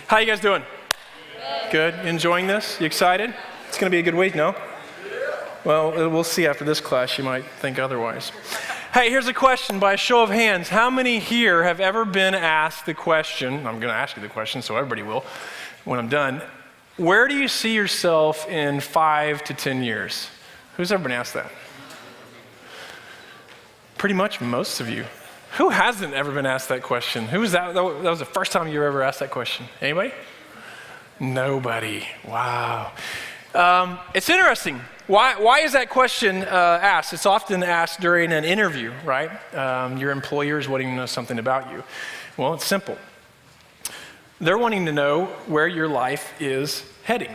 How you guys doing? Good. Enjoying this? You excited? It's going to be a good week, no? Well, we'll see after this class. You might think otherwise. Hey, here's a question by a show of hands. How many here have ever been asked the question, I'm going to ask you the question so everybody will when I'm done, where do you see yourself in 5 to 10 years? Who's ever been asked that? Pretty much most of you. Who hasn't ever been asked that question? Who was that? That was the first time you were ever asked that question. Anybody? Nobody. Wow. It's interesting. Why is that question asked? It's often asked during an interview, right? Your employer is wanting to know something about you. Well, it's simple. They're wanting to know where your life is heading.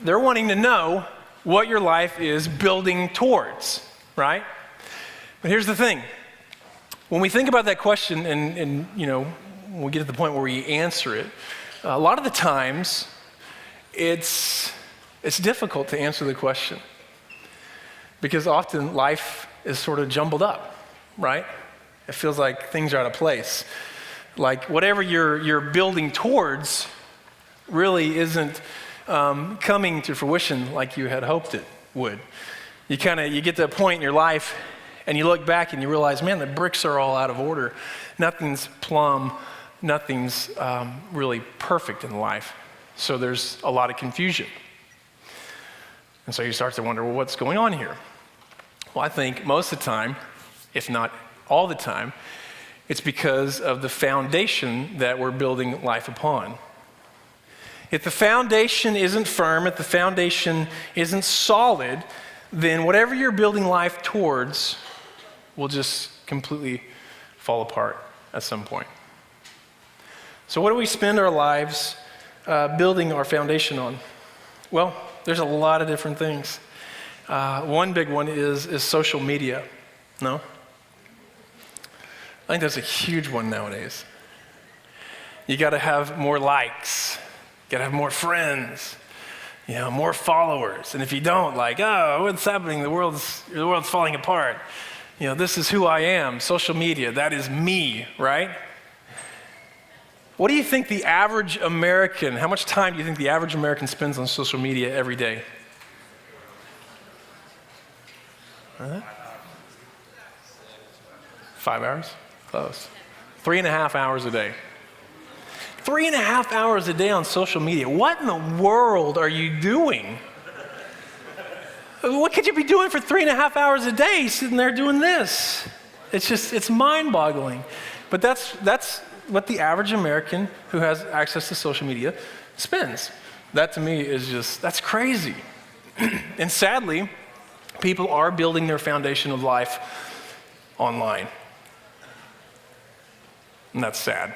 They're wanting to know what your life is building towards, right? But here's the thing. When we think about that question and you know, when we get to the point where we answer it, a lot of the times it's difficult to answer the question because often life is sort of jumbled up, right? It feels like things are out of place. Like whatever you're building towards really isn't coming to fruition like you had hoped it would. You get to a point in your life and you look back and you realize, man, the bricks are all out of order. Nothing's plumb. Nothing's really perfect in life. So there's a lot of confusion. And so you start to wonder, well, what's going on here? Well, I think most of the time, if not all the time, it's because of the foundation that we're building life upon. If the foundation isn't firm, if the foundation isn't solid, then whatever you're building life towards will just completely fall apart at some point. So what do we spend our lives building our foundation on? Well, there's a lot of different things. One big one is social media. No? I think that's a huge one nowadays. You got to have more likes. You got to have more friends. You know, more followers. And if you don't, like, oh, what's happening? The world's falling apart. You know, this is who I am. Social media, that is me, right? What do you think the average American, how much time do you think the average American spends on social media every day? 5 hours? Close. 3.5 hours a day. 3.5 hours a day on social media. What in the world are you doing? What could you be doing for 3.5 hours a day sitting there doing this? It's mind-boggling. But that's what the average American who has access to social media spends. That to me is that's crazy. And sadly, people are building their foundation of life online. And that's sad.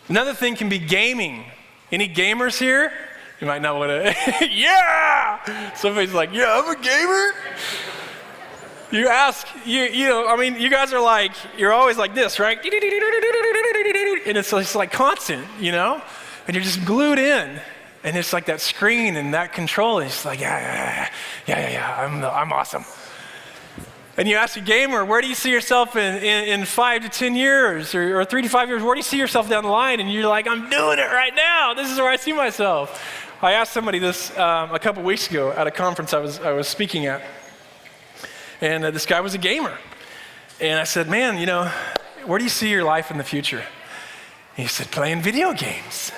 Another thing can be gaming. Any gamers here? You might not want to, yeah! Somebody's like, yeah, I'm a gamer. You ask, you guys are like, you're always like this, right? And it's just like constant, you know? And you're just glued in. And it's like that screen and that control, and it's like, yeah, I'm awesome. And you ask a gamer, where do you see yourself in 5 to 10 years or 3 to 5 years? Where do you see yourself down the line? And you're like, I'm doing it right now. This is where I see myself. I asked somebody this a couple weeks ago at a conference I was speaking at. And this guy was a gamer. And I said, man, where do you see your life in the future? And he said, playing video games.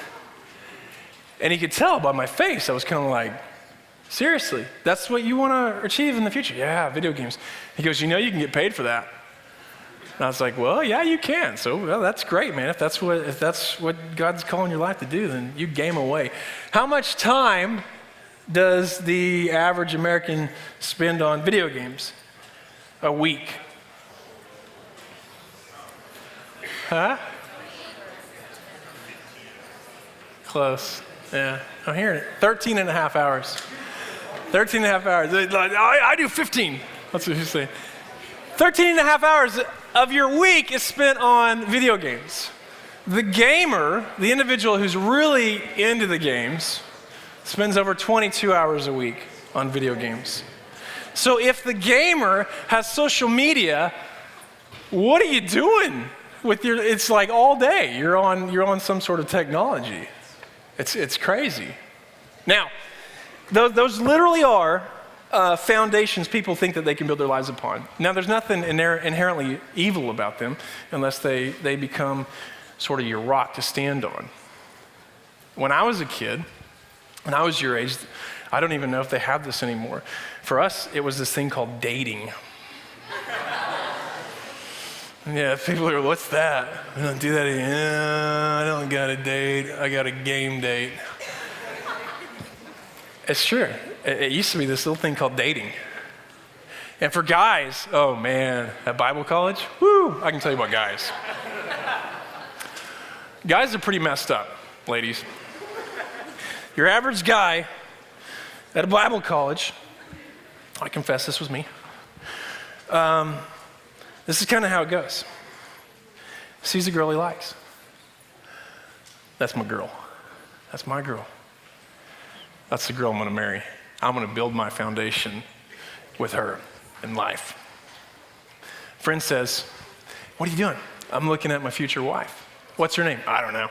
And he could tell by my face, I was kind of like, seriously, that's what you want to achieve in the future? Yeah, video games. He goes, you can get paid for that. And I was like, well, yeah, you can. So that's great, man. If that's what God's calling your life to do, then you game away. How much time does the average American spend on video games a week? Huh? Close. Yeah, I'm hearing it. 13 and a half hours. 13 and a half hours. I do 15. That's what he's saying. 13 and a half hours of your week is spent on video games. The gamer, the individual who's really into the games, spends over 22 hours a week on video games. So if the gamer has social media, what are you doing? it's like all day you're on some sort of technology. It's crazy. Now, those literally are foundations people think that they can build their lives upon. Now, there's nothing inherently evil about them unless they become sort of your rock to stand on. When I was a kid, when I was your age, I don't even know if they have this anymore. For us, it was this thing called dating. Yeah, people are, what's that? I don't do that anymore. I don't got a date. I got a game date. It's true. It used to be this little thing called dating. And for guys, oh man, at Bible college, whoo, I can tell you about guys. Guys are pretty messed up, ladies. Your average guy at a Bible college, I confess this was me, this is kind of how it goes. Sees a girl he likes. That's my girl. That's my girl. That's the girl I'm going to marry. I'm going to build my foundation with her in life. Friend says, what are you doing? I'm looking at my future wife. What's her name? I don't know.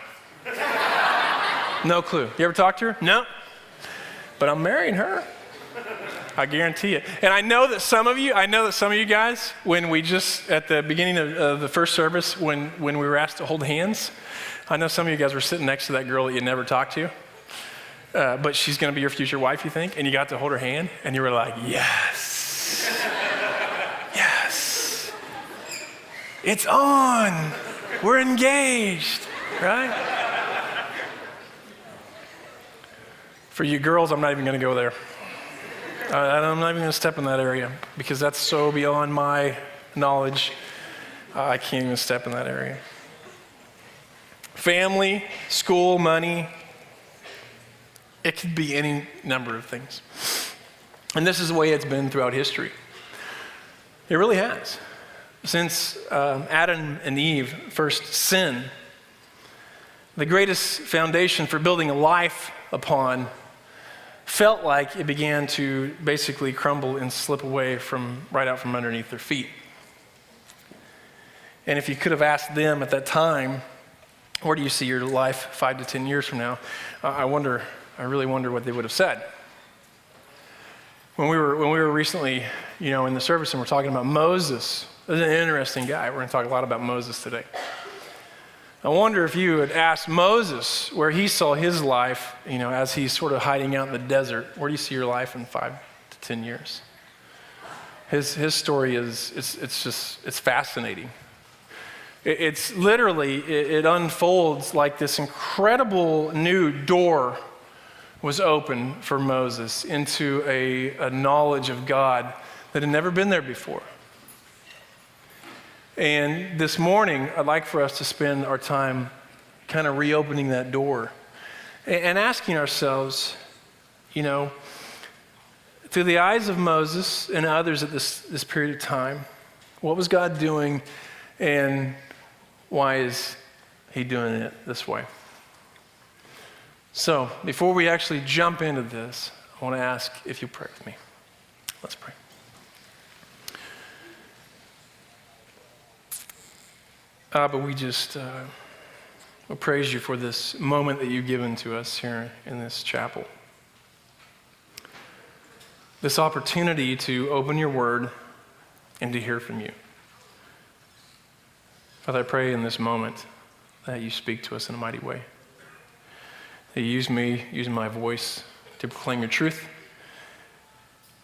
No clue. You ever talk to her? No. But I'm marrying her. I guarantee it. And I know that some of you guys, when we just, at the beginning of the first service, when we were asked to hold hands, I know some of you guys were sitting next to that girl that you never talked to. But she's going to be your future wife, you think? And you got to hold her hand, and you were like, yes. Yes. It's on. We're engaged, right? For you girls, I'm not even going to go there. I'm not even going to step in that area because that's so beyond my knowledge. I can't even step in that area. Family, school, money. It could be any number of things. And this is the way it's been throughout history. It really has. Since Adam and Eve first sinned, the greatest foundation for building a life upon felt like it began to basically crumble and slip away right out from underneath their feet. And if you could have asked them at that time, where do you see your life 5 to 10 years from now? I really wonder what they would have said. When we were recently, in the service and we're talking about Moses, this is an interesting guy. We're going to talk a lot about Moses today. I wonder if you had asked Moses where he saw his life, as he's sort of hiding out in the desert. Where do you see your life in 5 to 10 years? His story it's fascinating. It's literally, it unfolds like this incredible new door was open for Moses into a knowledge of God that had never been there before. And this morning, I'd like for us to spend our time kind of reopening that door and asking ourselves, through the eyes of Moses and others at this period of time, what was God doing and why is he doing it this way? So, before we actually jump into this, I want to ask if you'll pray with me. Let's pray. But we just we praise you for this moment that you've given to us here in this chapel. This opportunity to open your word and to hear from you. Father, I pray in this moment that you speak to us in a mighty way. That you use me, using my voice to proclaim your truth.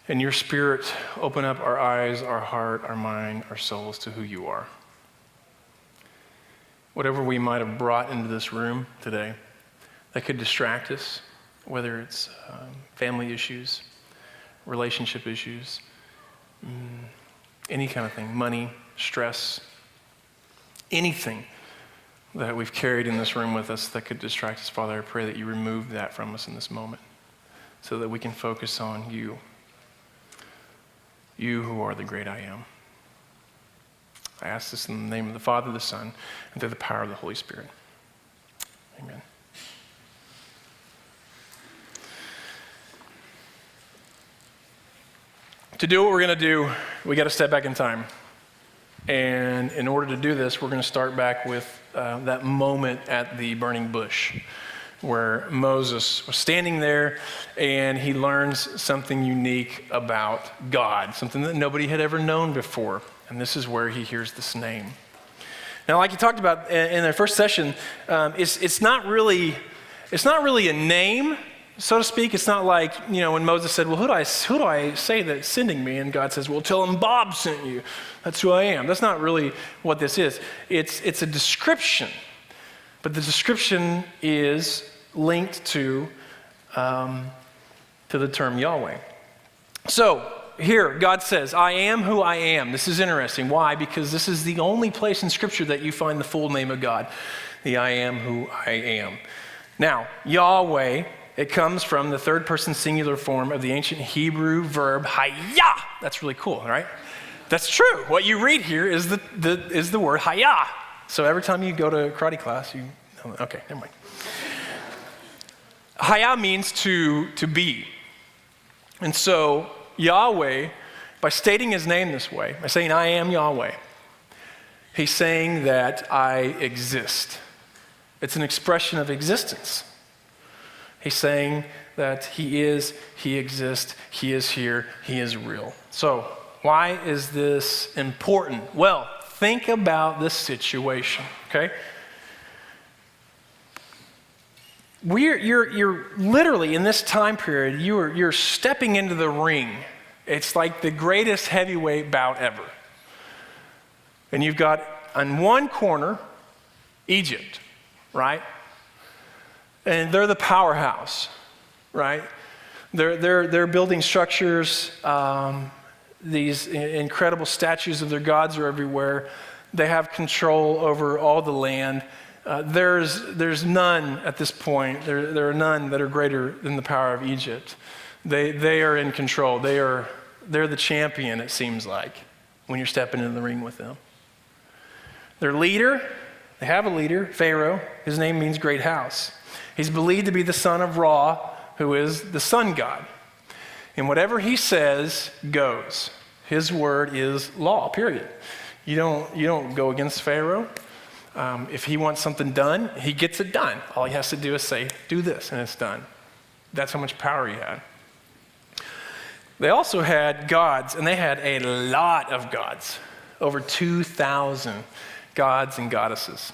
And your spirit open up our eyes, our heart, our mind, our souls to who you are. Whatever we might have brought into this room today that could distract us, whether it's family issues, relationship issues, any kind of thing, money, stress, anything that we've carried in this room with us that could distract us, Father, I pray that you remove that from us in this moment so that we can focus on you, you who are the great I am. I ask this in the name of the Father, the Son, and through the power of the Holy Spirit. Amen. To do what we're going to do, we got to step back in time. And in order to do this, we're going to start back with that moment at the burning bush where Moses was standing there and he learns something unique about God, something that nobody had ever known before. And this is where he hears this name. Now, like you talked about in the first session, it's not really a name, so to speak. It's not like, when Moses said, well, who do I say that's sending me? And God says, well, tell him Bob sent you. That's who I am. That's not really what this is. It's a description, but the description is linked to the term Yahweh. So here, God says, I am who I am. This is interesting. Why? Because this is the only place in Scripture that you find the full name of God, the I am who I am. Now, Yahweh, it comes from the third person singular form of the ancient Hebrew verb hayah. That's really cool, right? That's true. What you read here is the word hayah. So every time you go to karate class, okay, never mind. Hayah means to be. And so Yahweh, by stating his name this way, by saying I am Yahweh, he's saying that I exist. It's an expression of existence. He's saying that he is, he exists, he is here, he is real. So why is this important? Well, think about this situation, okay? You're literally in this time period, you're stepping into the ring. It's like the greatest heavyweight bout ever. And you've got on one corner, Egypt, right? And they're the powerhouse, right? They're building structures. These incredible statues of their gods are everywhere. They have control over all the land. There's none at this point. There are none that are greater than the power of Egypt. They are in control. They're the champion, it seems like, when you're stepping into the ring with them. Their leader, they have a leader, Pharaoh. His name means great house. He's believed to be the son of Ra, who is the sun god. And whatever he says goes. His word is law, period. You don't go against Pharaoh. If he wants something done, he gets it done. All he has to do is say, do this, and it's done. That's how much power he had. They also had gods, and they had a lot of gods. Over 2,000 gods and goddesses.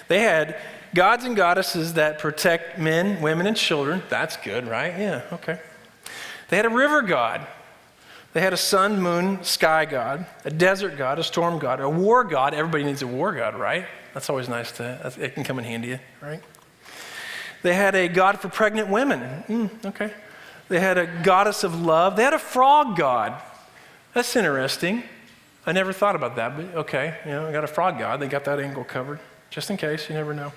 They had gods and goddesses that protect men, women, and children. That's good, right? Yeah, okay. They had a river god. They had a sun, moon, sky god, a desert god, a storm god, a war god. Everybody needs a war god, right? That's always nice it can come in handy, right? They had a god for pregnant women. Okay. They had a goddess of love. They had a frog god. That's interesting. I never thought about that, but okay. I got a frog god. They got that angle covered, just in case. You never know.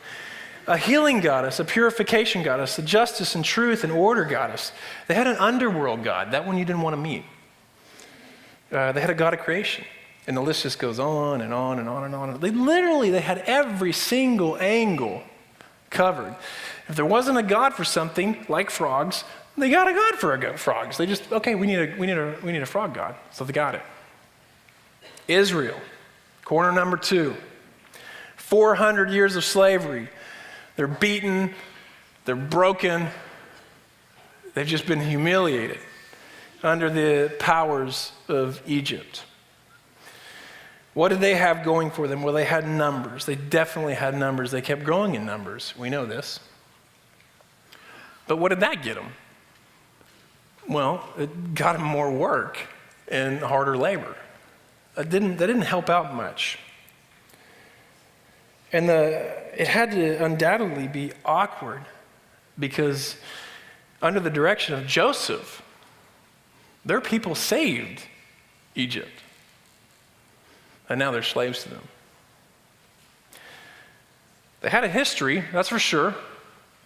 A healing goddess, a purification goddess, a justice and truth and order goddess. They had an underworld god. That one you didn't want to meet. They had a god of creation. And the list just goes on and on and on and on. They had every single angle covered. If there wasn't a god for something, like frogs, they got a god for frogs. They just, okay, we need a frog god. So they got it. Israel, corner number 2. 400 years of slavery. They're beaten. They're broken. They've just been humiliated under the powers of Egypt. What did they have going for them? Well, they had numbers. They definitely had numbers. They kept growing in numbers. We know this. But what did that get them? Well, it got them more work and harder labor. That didn't help out much. And it had to undoubtedly be awkward because under the direction of Joseph, their people saved Egypt. And now they're slaves to them. They had a history, that's for sure,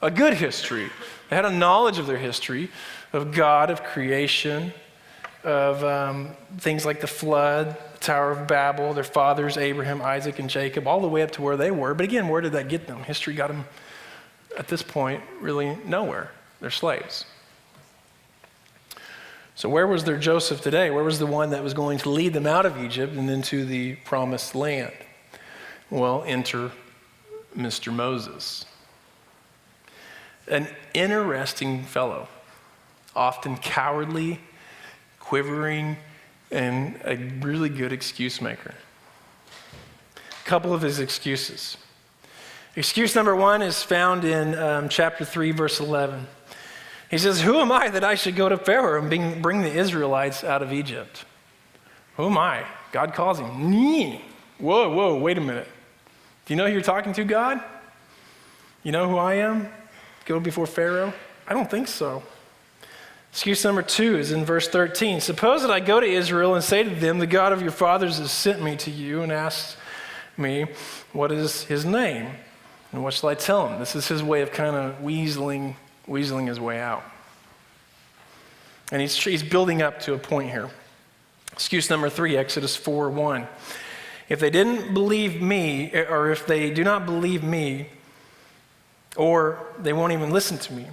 a good history. They had a knowledge of their history, of God, of creation, of things like the flood, the Tower of Babel, their fathers, Abraham, Isaac, and Jacob, all the way up to where they were. But again, where did that get them? History got them, at this point, really nowhere. They're slaves. So where was their Joseph today? Where was the one that was going to lead them out of Egypt and into the promised land? Well, enter Mr. Moses. An interesting fellow, often cowardly, quivering, and a really good excuse maker. A couple of his excuses. Excuse number one is found in chapter 3, verse 11. He says, "Who am I that I should go to Pharaoh and bring the Israelites out of Egypt?" Who am I? God calls him. Nee. Whoa, wait a minute. Do you know who you're talking to, God? You know who I am? Go before Pharaoh? I don't think so. Excuse number two is in verse 13. "Suppose that I go to Israel and say to them, the God of your fathers has sent me to you and asked me, what is his name? And what shall I tell him?" This is his way of kind of weaseling his way out. And he's building up to a point here. Excuse number three, Exodus 4:1. "If they didn't believe me, or if they do not believe me, or they won't even listen to me."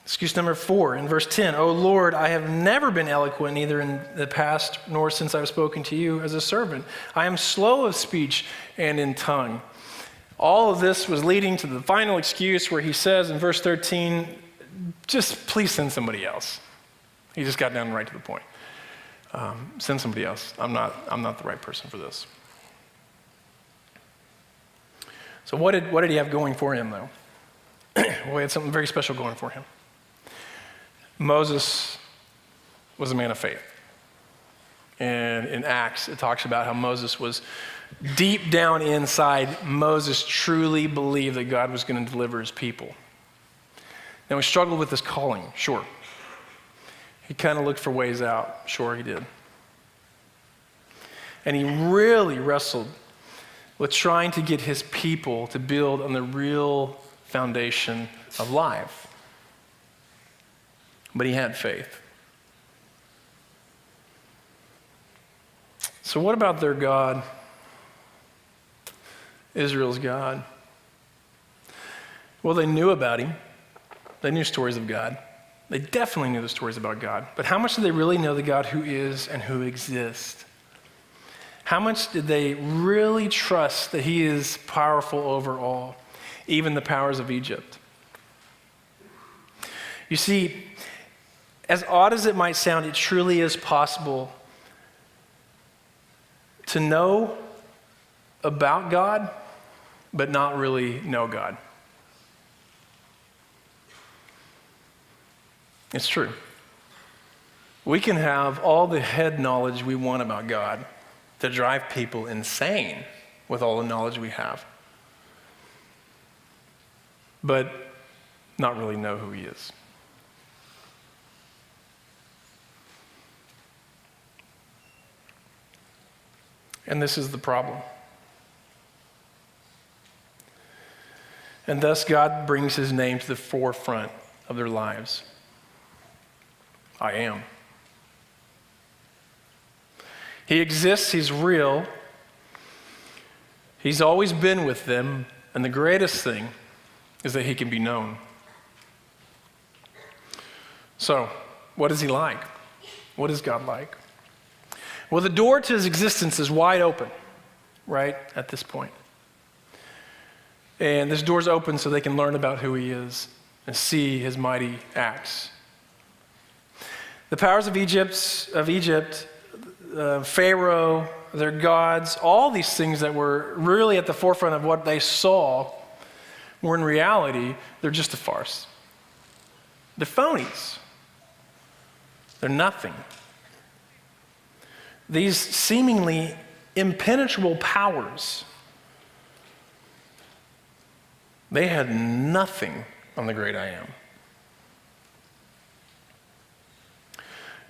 Excuse number 4 in verse 10. "O Lord, I have never been eloquent, neither in the past nor since I have spoken to you as a servant. I am slow of speech and in tongue." All of this was leading to the final excuse where he says in verse 13, "Just please send somebody else." He just got down right to the point. Send somebody else. I'm not the right person for this. So what did he have going for him, though? Well, he had something very special going for him. Moses was a man of faith. And in Acts, it talks about how Moses was deep down inside. Moses truly believed that God was going to deliver his people. Now, he struggled with his calling, sure. He kind of looked for ways out, sure he did. And he really wrestled with trying to get his people to build on the real foundation of life. But he had faith. So what about their God, Israel's God? Well, they knew about him. They knew stories of God. They definitely knew the stories about God. But how much did they really know the God who is and who exists? How much did they really trust that he is powerful over all, even the powers of Egypt? You see, as odd as it might sound, it truly is possible to know about God, but not really know God. It's true. We can have all the head knowledge we want about God to drive people insane with all the knowledge we have, but not really know who he is. And this is the problem. And thus God brings his name to the forefront of their lives. I am. He exists, he's real. He's always been with them, and the greatest thing is that he can be known. So, what is he like? What is God like? Well, the door to his existence is wide open, right, at this point. And this door's open so they can learn about who he is and see his mighty acts. The powers of Egypt, Pharaoh, their gods, all these things that were really at the forefront of what they saw were in reality, they're just a farce. They're phonies. They're nothing. These seemingly impenetrable powers, they had nothing on the great I am.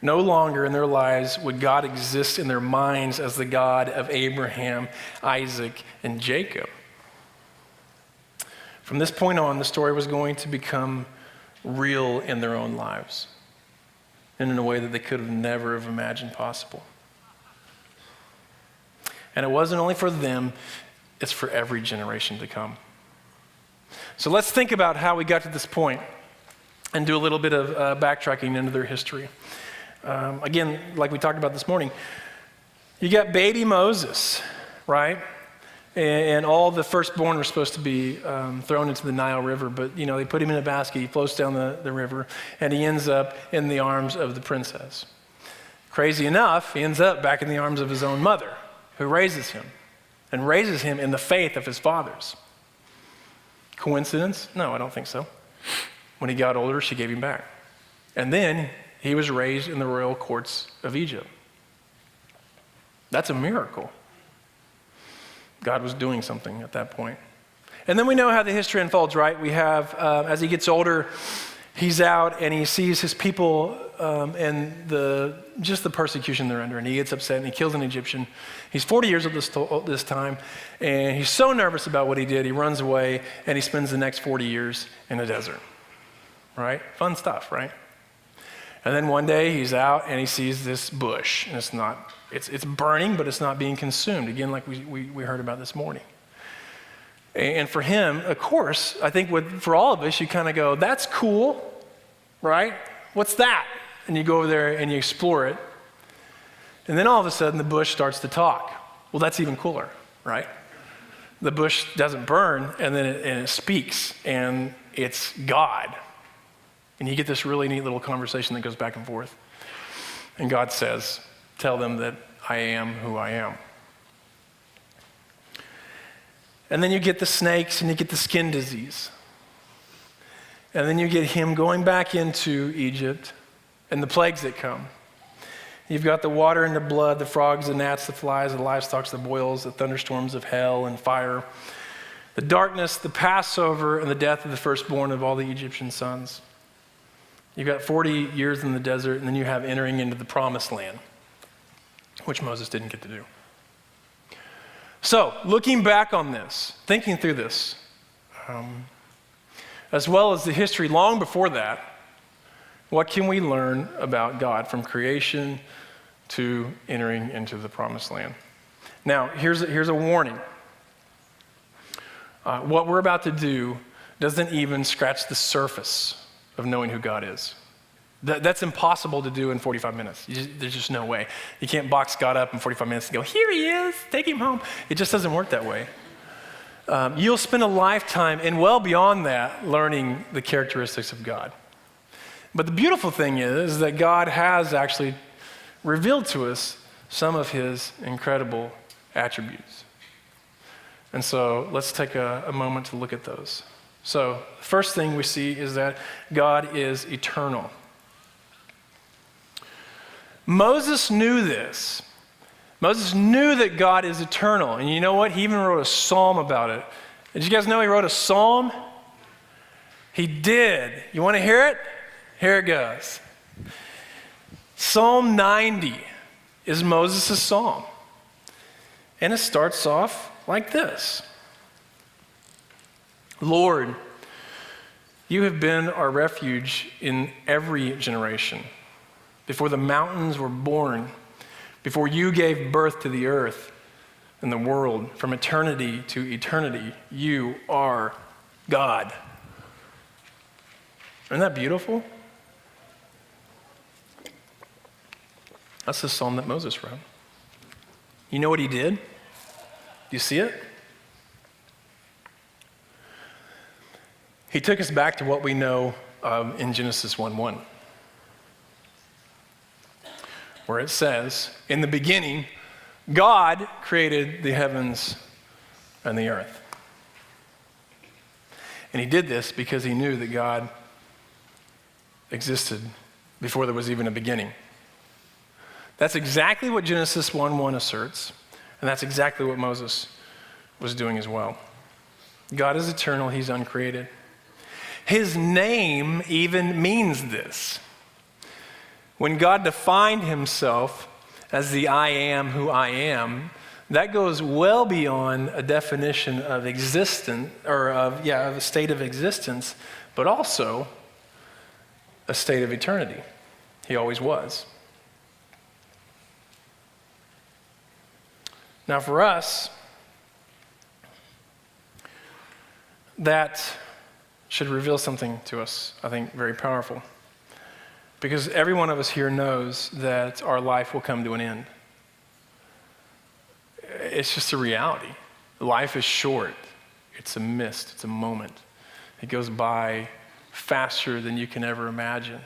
No longer in their lives would God exist in their minds as the God of Abraham, Isaac, and Jacob. From this point on, the story was going to become real in their own lives, and in a way that they could have never have imagined possible. And it wasn't only for them, it's for every generation to come. So let's think about how we got to this point. and do a little bit of backtracking into their history. Again, like we talked about this morning, you got baby Moses, right? And all the firstborn were supposed to be thrown into the Nile River, but they put him in a basket, he floats down the river, and he ends up in the arms of the princess. Crazy enough, he ends up back in the arms of his own mother, who raises him, and raises him in the faith of his fathers. Coincidence? No, I don't think so. When he got older, she gave him back. And then he was raised in the royal courts of Egypt. That's a miracle. God was doing something at that point. And then we know how the history unfolds, right? We have, as he gets older, he's out and he sees his people and just the persecution they're under, and he gets upset and he kills an Egyptian. He's 40 years old this time, and he's so nervous about what he did, he runs away and he spends the next 40 years in the desert, right? Fun stuff, right? And then one day he's out and he sees this bush, and it's burning, but it's not being consumed. Again, like we heard about this morning. And for him, of course, I think for all of us, you kind of go, that's cool, right? What's that? And you go over there and you explore it. And then all of a sudden the bush starts to talk. Well, that's even cooler, right? The bush doesn't burn, and then it speaks, and it's God. And you get this really neat little conversation that goes back and forth. And God says, tell them that I am who I am. And then you get the snakes and you get the skin disease. And then you get him going back into Egypt and the plagues that come. You've got the water and the blood, the frogs, the gnats, the flies, the livestock, the boils, the thunderstorms of hell and fire, the darkness, the Passover, and the death of the firstborn of all the Egyptian sons. You've got 40 years in the desert, and then you have entering into the promised land, which Moses didn't get to do. So, looking back on this, thinking through this, as well as the history long before that, what can we learn about God from creation to entering into the promised land? Now, here's a warning. What we're about to do doesn't even scratch the surface of knowing who God is. That's impossible to do in 45 minutes. There's just no way. You can't box God up in 45 minutes and go, here he is, take him home. It just doesn't work that way. You'll spend a lifetime and well beyond that learning the characteristics of God. But the beautiful thing is that God has actually revealed to us some of his incredible attributes. And so let's take a moment to look at those. So the first thing we see is that God is eternal. Moses knew this. Moses knew that God is eternal. And you know what? He even wrote a psalm about it. Did you guys know he wrote a psalm? He did. You want to hear it? Here it goes. Psalm 90 is Moses' psalm. And it starts off like this. Lord, you have been our refuge in every generation. Before the mountains were born, before you gave birth to the earth and the world, from eternity to eternity, you are God. Isn't that beautiful? That's the psalm that Moses wrote. You know what he did? Do you see it? He took us back to what we know in Genesis 1:1, where it says, in the beginning, God created the heavens and the earth. And he did this because he knew that God existed before there was even a beginning. That's exactly what Genesis 1:1 asserts, and that's exactly what Moses was doing as well. God is eternal, he's uncreated. His name even means this. When God defined himself as the I am who I am, that goes well beyond a definition of existence, or of a state of existence, but also a state of eternity. He always was. Now for us, that should reveal something to us, I think, very powerful. Because every one of us here knows that our life will come to an end. It's just a reality. Life is short. It's a mist. It's a moment. It goes by faster than you can ever imagine.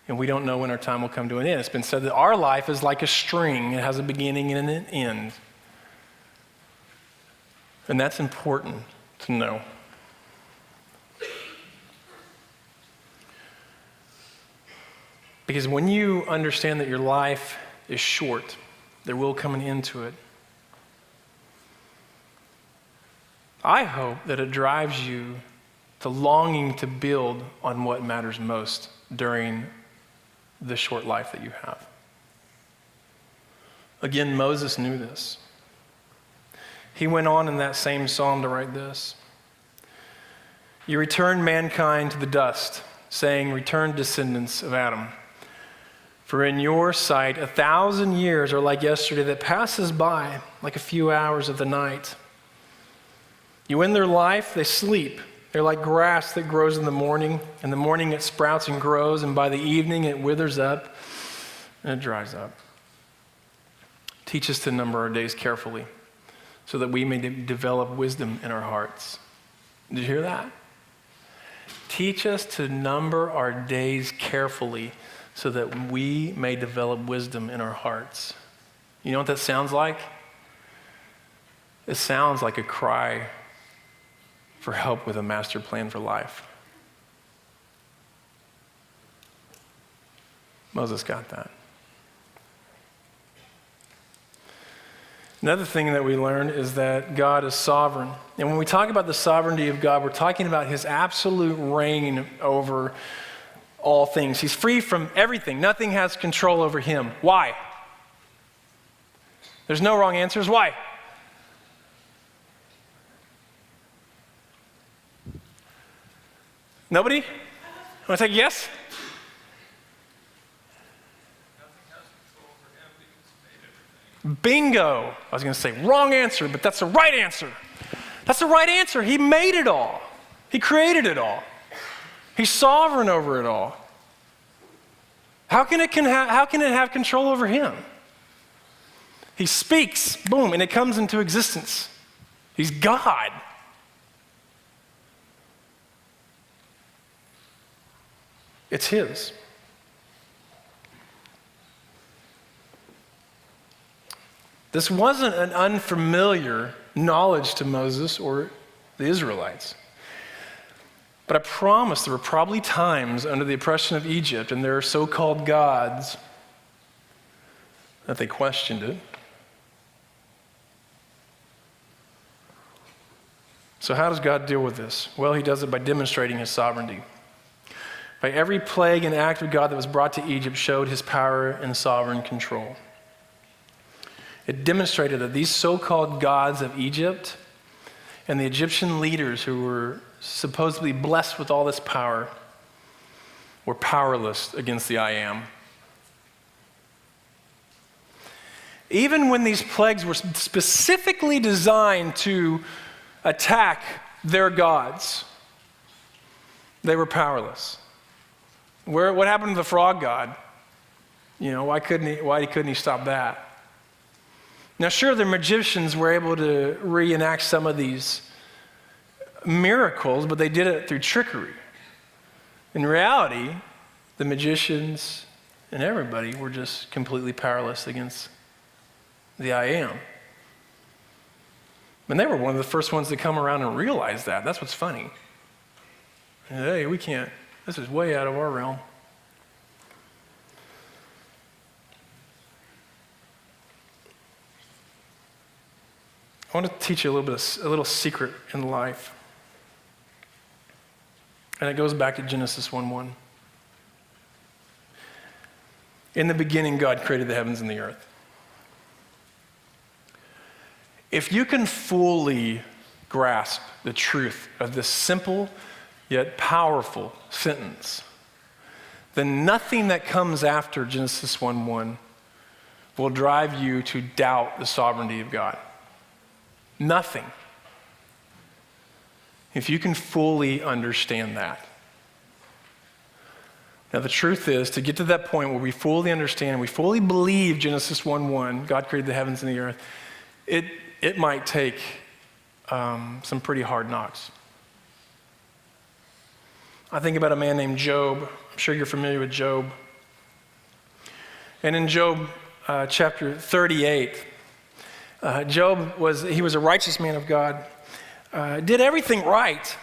And we don't know when our time will come to an end. It's been said that our life is like a string. It has a beginning and an end. And that's important to know. Because when you understand that your life is short, there will come an end to it. I hope that it drives you to longing to build on what matters most during the short life that you have. Again, Moses knew this. He went on in that same psalm to write this. You return mankind to the dust, saying, return descendants of Adam. For in your sight 1,000 years are like yesterday that passes by, like a few hours of the night. You end their life, they sleep. They're like grass that grows in the morning. In the morning it sprouts and grows, and by the evening it withers up and it dries up. Teach us to number our days carefully, so that we may develop wisdom in our hearts. Did you hear that? Teach us to number our days carefully, so that we may develop wisdom in our hearts. You know what that sounds like? It sounds like a cry for help with a master plan for life. Moses got that. Another thing that we learn is that God is sovereign. And when we talk about the sovereignty of God, we're talking about his absolute reign over all things. He's free from everything. Nothing has control over him. Why? There's no wrong answers. Why? Nobody? Want to take a guess? Bingo. I was going to say wrong answer, but that's the right answer. That's the right answer. He made it all. He created it all. He's sovereign over it all. How can it have control over him? He speaks, boom, and it comes into existence. He's God. It's his. This wasn't an unfamiliar knowledge to Moses or the Israelites. But I promise there were probably times under the oppression of Egypt and their so-called gods that they questioned it. So how does God deal with this? Well, he does it by demonstrating his sovereignty. By every plague and act of God that was brought to Egypt showed his power and sovereign control. It demonstrated that these so-called gods of Egypt and the Egyptian leaders who were supposedly blessed with all this power were powerless against the I Am. Even when these plagues were specifically designed to attack their gods, they were powerless. What happened to the frog god? You know, why couldn't he stop that? Now, sure, the magicians were able to reenact some of these miracles, but they did it through trickery. In reality, the magicians and everybody were just completely powerless against the I Am. And they were one of the first ones to come around and realize that. That's what's funny. Hey, we can't. This is way out of our realm. I want to teach you a little secret in life. And it goes back to Genesis 1:1. In the beginning, God created the heavens and the earth. If you can fully grasp the truth of this simple yet powerful sentence, then nothing that comes after Genesis 1:1 will drive you to doubt the sovereignty of God. Nothing. if you can fully understand that. Now, the truth is, to get to that point where we fully understand, we fully believe Genesis 1:1, God created the heavens and the earth, it might take some pretty hard knocks. I think about a man named Job. I'm sure you're familiar with Job. And in Job chapter 38, Job was a righteous man of God, did everything right.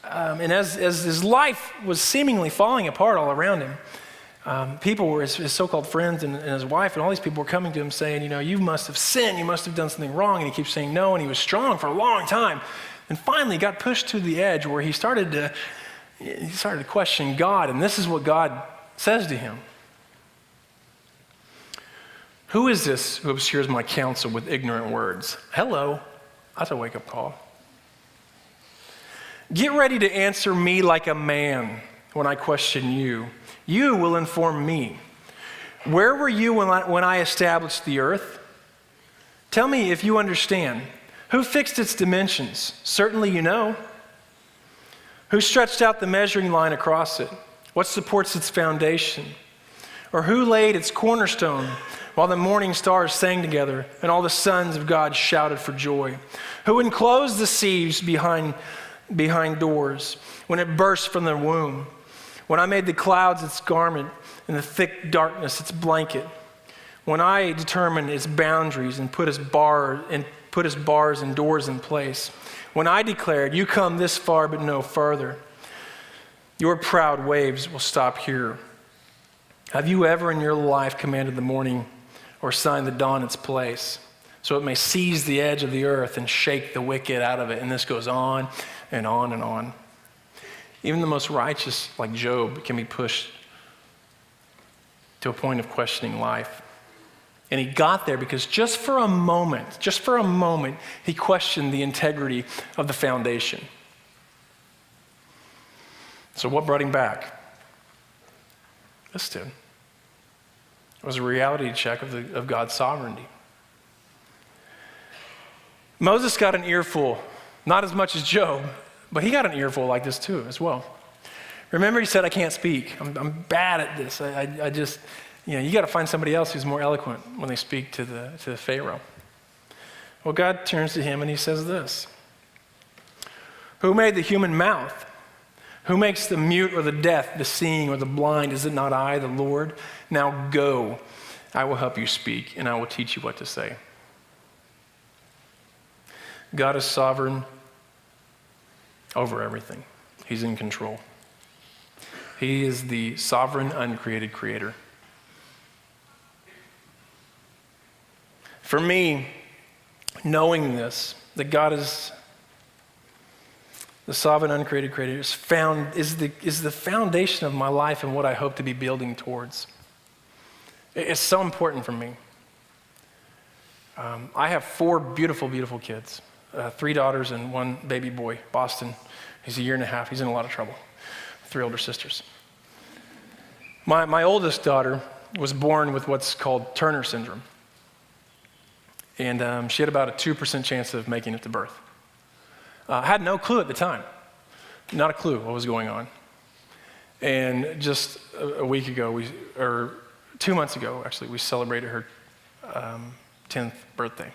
And as his life was seemingly falling apart all around him, people were his so-called friends and his wife and all these people were coming to him saying, you must have sinned, you must have done something wrong. And he keeps saying no, and he was strong for a long time. And finally got pushed to the edge where he started to question God. And this is what God says to him. Who is this who obscures my counsel with ignorant words? Hello, that's a wake-up call. Get ready to answer me like a man when I question you. You will inform me. Where were you when I established the earth? Tell me if you understand. Who fixed its dimensions? Certainly you know. Who stretched out the measuring line across it? What supports its foundation? Or who laid its cornerstone while the morning stars sang together and all the sons of God shouted for joy? Who enclosed the seas behind doors when it burst from the womb? When I made the clouds its garment and the thick darkness its blanket? When I determined its boundaries and put its bars and doors in place? When I declared, you come this far but no further, your proud waves will stop here. Have you ever in your life commanded the morning or assigned the dawn its place, so it may seize the edge of the earth and shake the wicked out of it? And this goes on and on and on. Even the most righteous, like Job, can be pushed to a point of questioning life. And he got there because just for a moment, he questioned the integrity of the foundation. So what brought him back? This did. It was a reality check of God's sovereignty. Moses got an earful, not as much as Job, but he got an earful like this too, as well. Remember, he said, I can't speak. I'm bad at this. I just, you got to find somebody else who's more eloquent when they speak to the Pharaoh. Well, God turns to him and he says this. Who made the human mouth? Who makes the mute or the deaf, the seeing or the blind? Is it not I, the Lord? Now go, I will help you speak, and I will teach you what to say. God is sovereign over everything. He's in control. He is the sovereign, uncreated creator. For me, knowing this, that God is the sovereign, uncreated creator, is the foundation of my life and what I hope to be building towards. It's so important for me. I have 4 beautiful, beautiful kids, 3 daughters and 1 baby boy, Boston. He's a year and a half. He's in a lot of trouble. 3 older sisters. My oldest daughter was born with what's called Turner syndrome. And she had about a 2% chance of making it to birth. I had no clue at the time. Not a clue what was going on. And just a week ago, 2 months ago, actually, we celebrated her 10th birthday.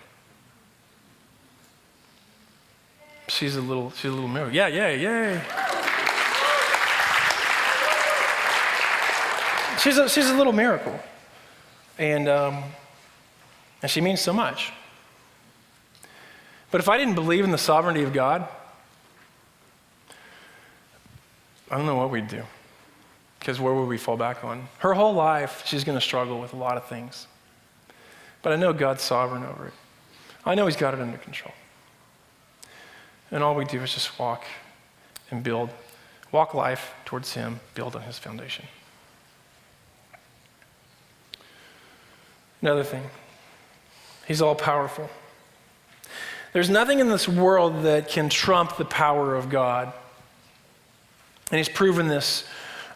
She's a little miracle. Yeah, yay. She's a little miracle. And she means so much. But if I didn't believe in the sovereignty of God, I don't know what we'd do. Because where would we fall back on? Her whole life, she's going to struggle with a lot of things. But I know God's sovereign over it. I know he's got it under control. And all we do is just walk life towards him, build on his foundation. Another thing, he's all powerful. There's nothing in this world that can trump the power of God. And he's proven this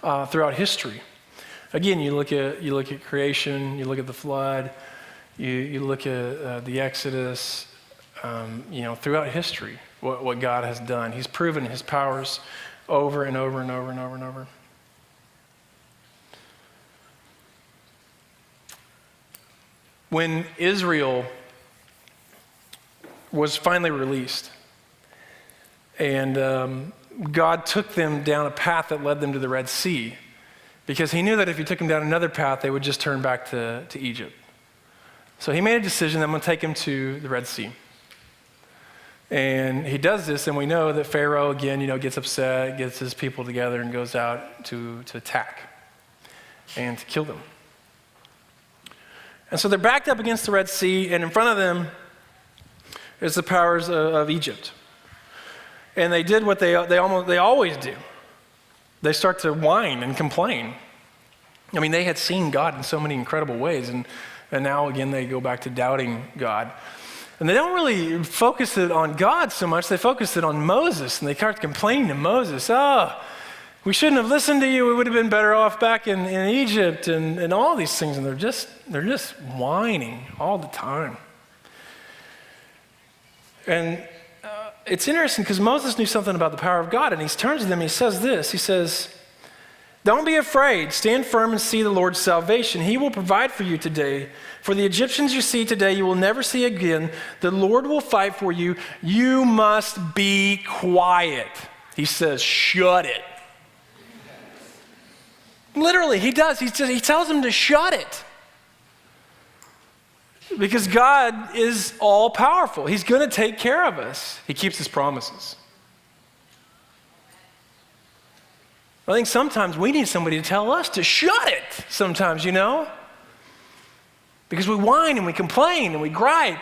throughout history. Again, you look at creation, you look at the flood, you look at the Exodus, throughout history. what God has done. He's proven his powers over and over and over and over and over. When Israel was finally released, and God took them down a path that led them to the Red Sea, because he knew that if he took them down another path, they would just turn back to Egypt. So he made a decision that I'm going to take them to the Red Sea. And he does this, and we know that Pharaoh, again, gets upset, gets his people together, and goes out to attack and to kill them. And so they're backed up against the Red Sea, and in front of them is the powers of Egypt. And they did what they always do. They start to whine and complain. I mean, they had seen God in so many incredible ways, and now again they go back to doubting God. And they don't really focus it on God so much, they focus it on Moses, and they start complaining to Moses, we shouldn't have listened to you, we would have been better off back in Egypt, and all these things, and they're just whining all the time. And it's interesting because Moses knew something about the power of God, and he turns to them and he says this, he says, don't be afraid, stand firm and see the Lord's salvation. He will provide for you today. For the Egyptians you see today, you will never see again. The Lord will fight for you. You must be quiet. He says, shut it. Literally, he does. He tells them to shut it. Because God is all powerful. He's going to take care of us. He keeps his promises. I think sometimes we need somebody to tell us to shut it sometimes, because we whine and we complain and we gripe.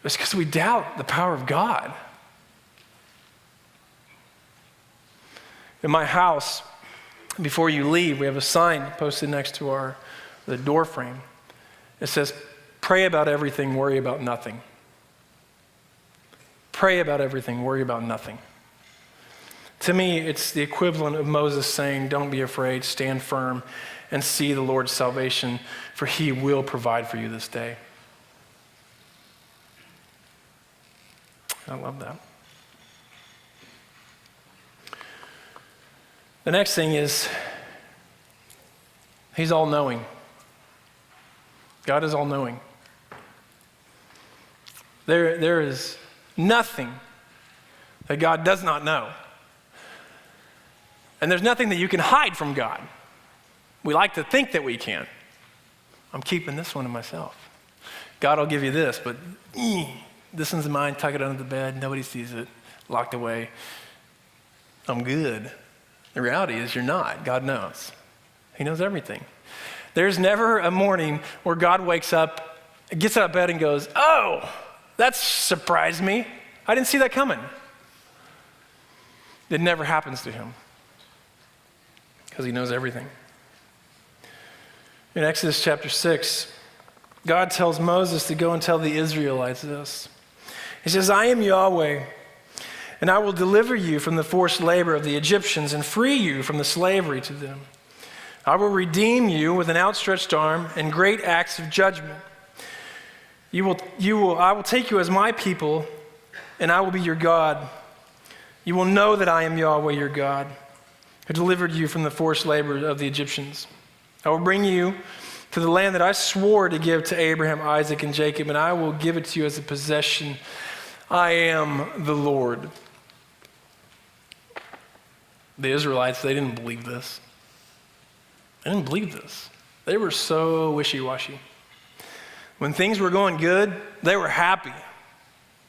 It's because we doubt the power of God. In my house, before you leave, we have a sign posted next to the door frame. It says, pray about everything, worry about nothing. Pray about everything, worry about nothing. To me, it's the equivalent of Moses saying, don't be afraid, stand firm, and see the Lord's salvation, for he will provide for you this day. I love that. The next thing is, he's all-knowing. God is all-knowing. There is nothing that God does not know. And there's nothing that you can hide from God. We like to think that we can. I'm keeping this one to myself. God will give you this, but this one's mine, tuck it under the bed, nobody sees it, locked away. I'm good. The reality is you're not. God knows. He knows everything. There's never a morning where God wakes up, gets out of bed and goes, oh, that surprised me. I didn't see that coming. It never happens to him because he knows everything. In Exodus chapter 6, God tells Moses to go and tell the Israelites this. He says, I am Yahweh, and I will deliver you from the forced labor of the Egyptians and free you from the slavery to them. I will redeem you with an outstretched arm and great acts of judgment. I will take you as my people, and I will be your God. You will know that I am Yahweh, your God, who delivered you from the forced labor of the Egyptians. I will bring you to the land that I swore to give to Abraham, Isaac, and Jacob, and I will give it to you as a possession. I am the Lord. The Israelites, they didn't believe this. They didn't believe this. They were so wishy-washy. When things were going good, they were happy.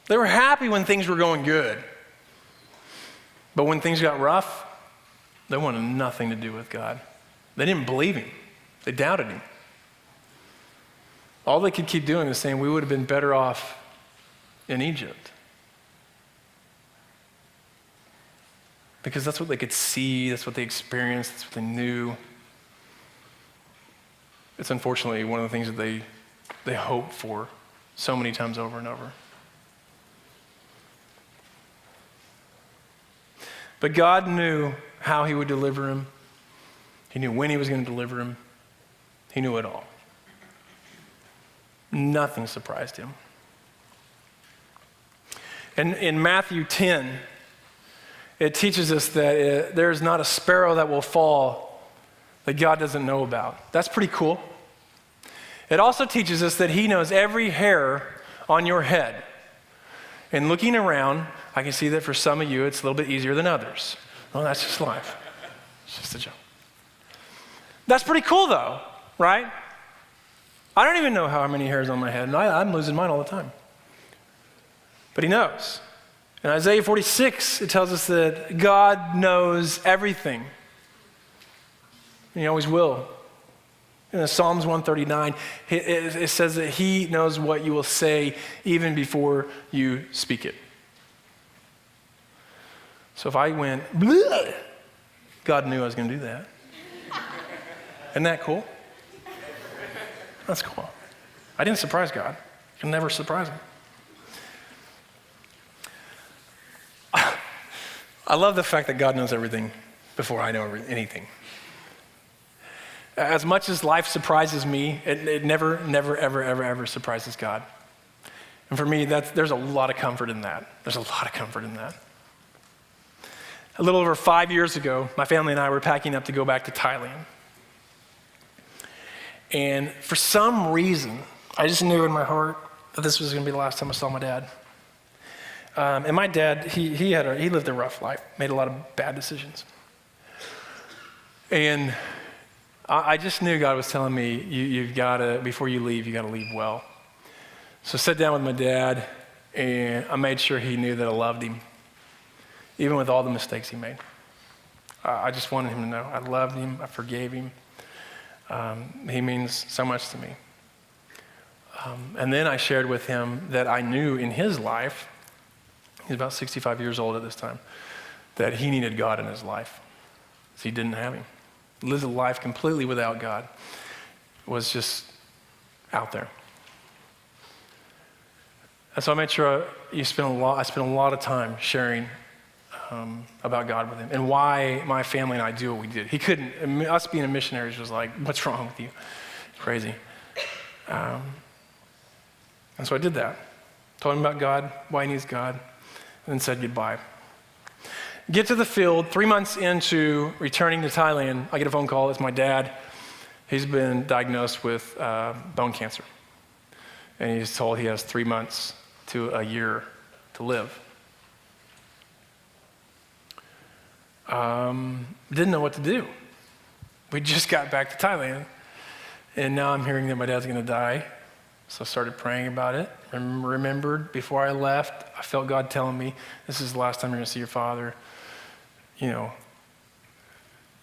They were happy when things were going good. But when things got rough, they wanted nothing to do with God. They didn't believe him. They doubted him. All they could keep doing is saying, we would have been better off in Egypt. Because that's what they could see, that's what they experienced, that's what they knew. It's unfortunately one of the things that they hope for so many times over and over. But God knew how he would deliver him. He knew when he was going to deliver him. He knew it all. Nothing surprised him. And in Matthew 10, it teaches us that there is not a sparrow that will fall that God doesn't know about. That's pretty cool. It also teaches us that he knows every hair on your head. And looking around, I can see that for some of you, it's a little bit easier than others. Well, that's just life. It's just a joke. That's pretty cool though, right? I don't even know how many hairs on my head, and I'm losing mine all the time. But he knows. In Isaiah 46, it tells us that God knows everything. And he always will. In Psalms 139, it says that he knows what you will say even before you speak it. So if I went, bleh, God knew I was going to do that. Isn't that cool? That's cool. I didn't surprise God. I can never surprise him. I love the fact that God knows everything before I know anything. As much as life surprises me, it never, ever surprises God. And for me, there's a lot of comfort in that. There's a lot of comfort in that. A little over 5 years ago, my family and I were packing up to go back to Thailand. And for some reason, I just knew in my heart that this was going to be the last time I saw my dad. And my dad, he lived a rough life, made a lot of bad decisions. And I just knew God was telling me, you've got to, before you leave, you got to leave well. So I sat down with my dad, and I made sure he knew that I loved him, even with all the mistakes he made. I just wanted him to know I loved him, I forgave him. He means so much to me. And then I shared with him that I knew in his life, he's about 65 years old at this time, that he needed God in his life. So he didn't have him. Lived a life completely without God. Was just out there. And so I made sure I spent a lot of time sharing about God with him and why my family and I do what we did. He couldn't, us being a missionaries was like, what's wrong with you? Crazy. And so I did that. Told him about God, why he needs God, and then said goodbye. Get to the field, 3 months into returning to Thailand, I get a phone call. It's my dad. He's been diagnosed with bone cancer. And he's told he has 3 months to a year to live. Didn't know what to do. We just got back to Thailand, and now I'm hearing that my dad's going to die. So I started praying about it. And remembered before I left, I felt God telling me, this is the last time you're going to see your father. You know,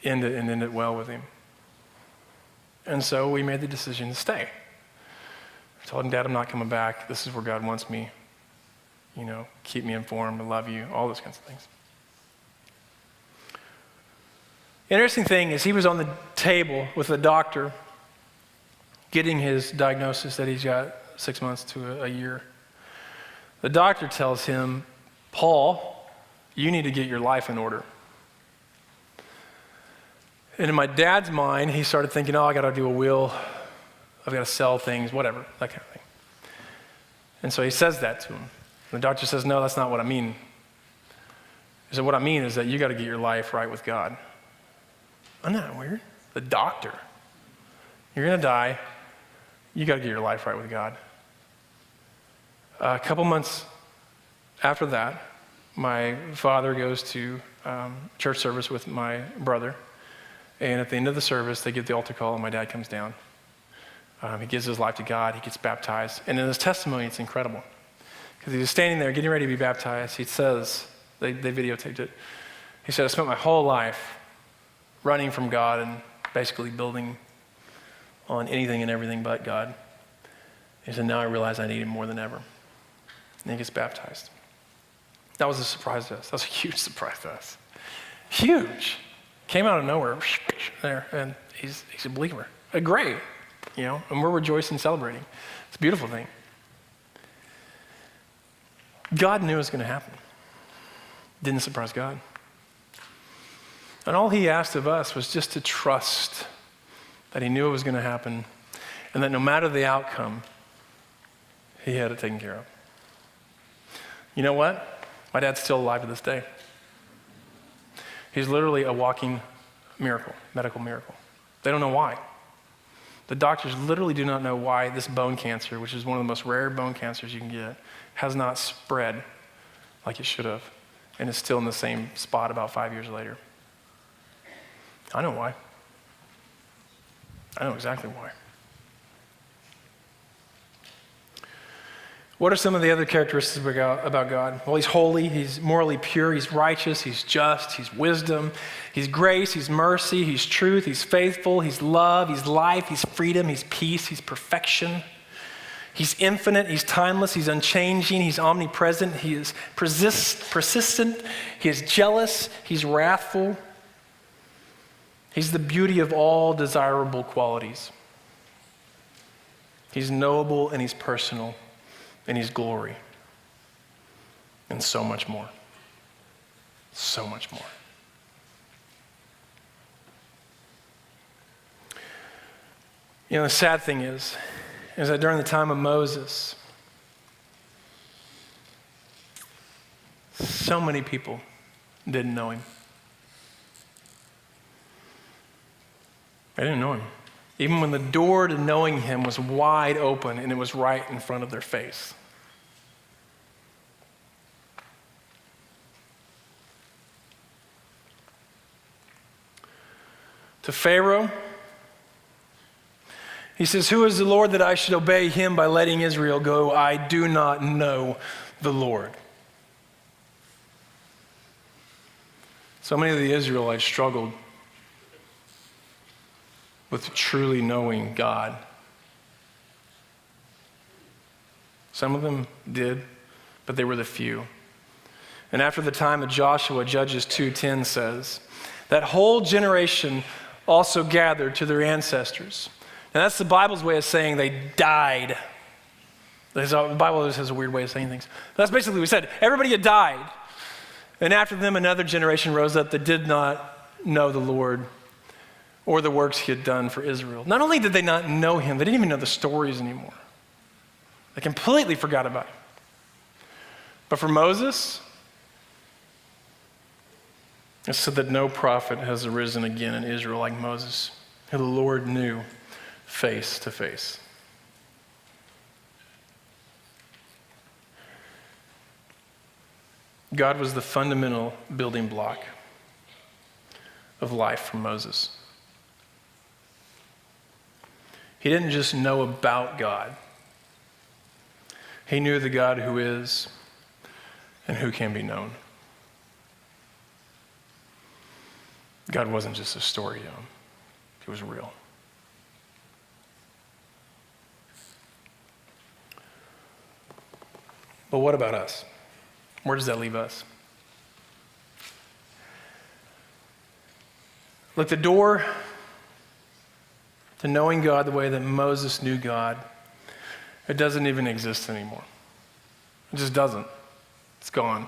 end it well with him. And so we made the decision to stay. I told him, Dad, I'm not coming back. This is where God wants me. You know, keep me informed. I love you. All those kinds of things. Interesting thing is he was on the table with the doctor getting his diagnosis that he's got 6 months to a year. The doctor tells him, Paul, you need to get your life in order. And in my dad's mind, he started thinking, I got to do a will. I've got to sell things, whatever, that kind of thing. And so he says that to him. And the doctor says, no, that's not what I mean. He said, what I mean is that you got to get your life right with God. Isn't that weird? The doctor. You're going to die. You got to get your life right with God. A couple months after that, my father goes to church service with my brother. And at the end of the service, they get the altar call, and my dad comes down. He gives his life to God. He gets baptized. And in his testimony, it's incredible. Because he was standing there getting ready to be baptized. He says, they videotaped it. He said, I spent my whole life running from God and basically building on anything and everything but God. He said, now I realize I need him more than ever. And he gets baptized. That was a surprise to us. That was a huge surprise to us. Huge. Came out of nowhere there, and he's a believer. Great, you know, and we're rejoicing, celebrating. It's a beautiful thing. God knew it was going to happen. Didn't surprise God. And all he asked of us was just to trust that he knew it was going to happen, and that no matter the outcome, he had it taken care of. You know what? My dad's still alive to this day. He's literally a walking miracle, medical miracle. They don't know why. The doctors literally do not know why this bone cancer, which is one of the most rare bone cancers you can get, has not spread like it should have, and is still in the same spot about 5 years later. I know why. I know exactly why. What are some of the other characteristics about God? Well, he's holy, he's morally pure, he's righteous, he's just, he's wisdom, he's grace, he's mercy, he's truth, he's faithful, he's love, he's life, he's freedom, he's peace, he's perfection. He's infinite, he's timeless, he's unchanging, he's omnipresent, he is persistent, he is jealous, he's wrathful. He's the beauty of all desirable qualities. He's knowable and he's personal and he's glory. And so much more. So much more. You know, the sad thing is that during the time of Moses, so many people didn't know him. They didn't know him. Even when the door to knowing him was wide open and it was right in front of their face. To Pharaoh, he says, "Who is the Lord that I should obey him by letting Israel go? I do not know the Lord." So many of the Israelites struggled with truly knowing God. Some of them did, but they were the few. And after the time of Joshua, Judges 2:10 says, that whole generation also gathered to their ancestors. And that's the Bible's way of saying they died. The Bible always has a weird way of saying things. That's basically what we said. Everybody had died. And after them, another generation rose up that did not know the Lord or the works he had done for Israel. Not only did they not know him, they didn't even know the stories anymore. They completely forgot about him. But for Moses, it said that no prophet has arisen again in Israel like Moses, who the Lord knew face to face. God was the fundamental building block of life for Moses. He didn't just know about God. He knew the God who is and who can be known. God wasn't just a story to him. He was real. But what about us? Where does that leave us? Look, the door to knowing God the way that Moses knew God, it doesn't even exist anymore. It just doesn't. It's gone.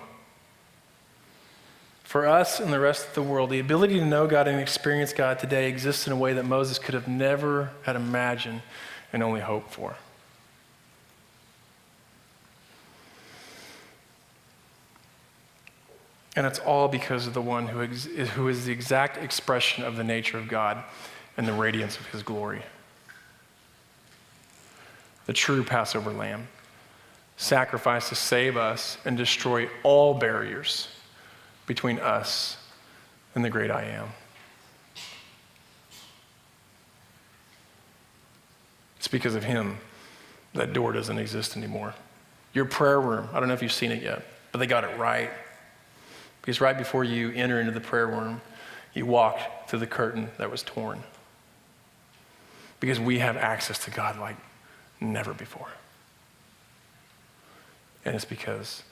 For us and the rest of the world, the ability to know God and experience God today exists in a way that Moses could have never had imagined and only hoped for. And it's all because of the one who is the exact expression of the nature of God and the radiance of his glory. The true Passover lamb, sacrificed to save us and destroy all barriers between us and the great I am. It's because of him that door doesn't exist anymore. Your prayer room, I don't know if you've seen it yet, but they got it right. Because right before you enter into the prayer room, you walk through the curtain that was torn. Because we have access to God like never before. And it's because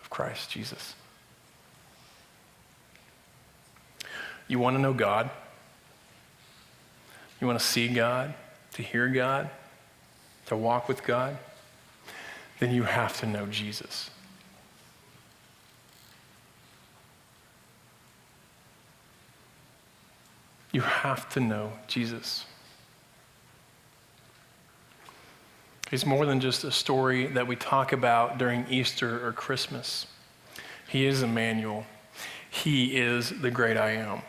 of Christ Jesus. You want to know God? You want to see God, to hear God, to walk with God? Then you have to know Jesus. You have to know Jesus. He's more than just a story that we talk about during Easter or Christmas. He is Emmanuel. He is the great I am.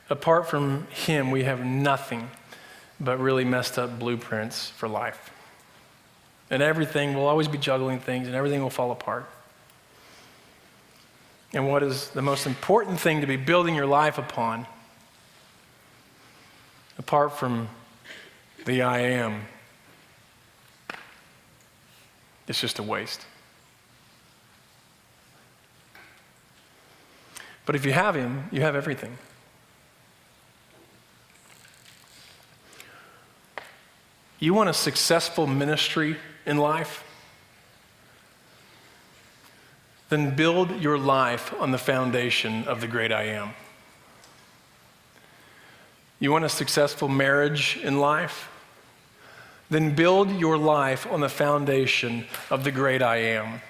Apart from him, we have nothing but really messed up blueprints for life. And everything, we'll always be juggling things, and everything will fall apart. And what is the most important thing to be building your life upon, apart from the I am, it's just a waste. But if you have him, you have everything. You want a successful ministry in life? Then build your life on the foundation of the great I am. You want a successful marriage in life? Then build your life on the foundation of the great I am.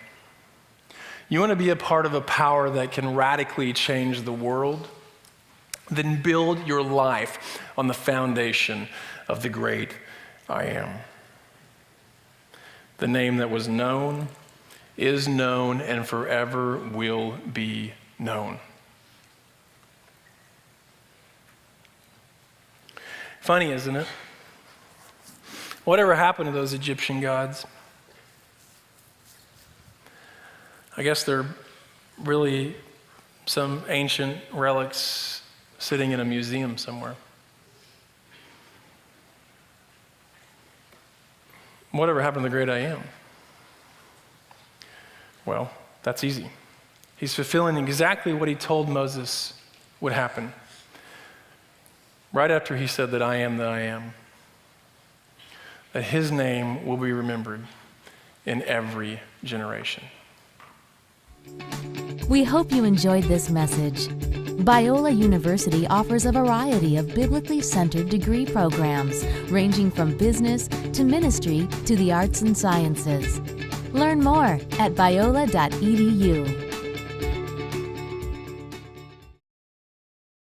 You want to be a part of a power that can radically change the world? Then build your life on the foundation of the great I am. The name that was known, is known, and forever will be known. Funny, isn't it? Whatever happened to those Egyptian gods? I guess they're really some ancient relics sitting in a museum somewhere. Whatever happened to the great I am? Well, that's easy. He's fulfilling exactly what he told Moses would happen. Right after he said that I am that I am. That his name will be remembered in every generation. We hope you enjoyed this message. Biola University offers a variety of biblically centered degree programs, ranging from business to ministry to the arts and sciences. Learn more at biola.edu.